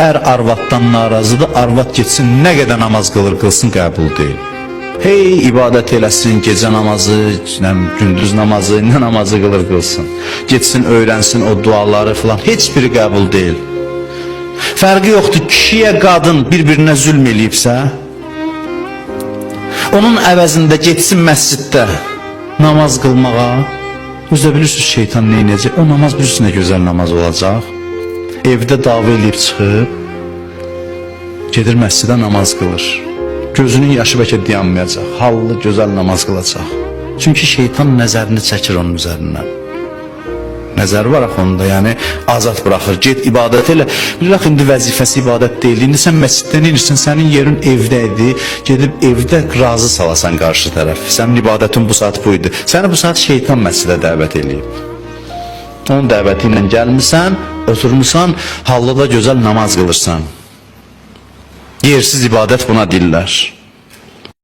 Ər arvaddan narazıdır, arvad getsin nə qədər namaz qılsın qəbul deyil. Hey ibadət eləsin, gecə namazı, gündüz namazı, nə namazı qılsın. Getsin, öyrənsin o duaları filan, heç biri qəbul deyil. Fərqi yoxdur, kişiyə qadın bir-birinə zülm eləyibsə, onun əvəzində getsin məsciddə namaz qılmağa, özdə bilirsiniz şeytan neynəcək, o namaz bilirsiniz nə gözəl namaz olacaq. Evdə dava eləyib çıxıb, gedir məscidə namaz qılır. Gözünün yaşı bəlkə dayanmayacaq, hallı, gözəl namaz qılacaq. Çünki şeytan nəzərini çəkir onun üzərindən. Nəzər var axı onda, yəni azad buraxır, get ibadət elə. Bilirək, indi vəzifəsi ibadət deyil, indi sən məsciddən inirsən, sənin yerin evdə idi, gedib evdə razı salasan qarşı tərəf. Sənin ibadətin bu saat bu idi, səni bu saat şeytan məscidə dəvət eləyib. Onun dəvəti ilə gəlmirsən, oturmuşsan, hallıda gözəl namaz qılırsan. Yersiz ibadət buna deyirlər.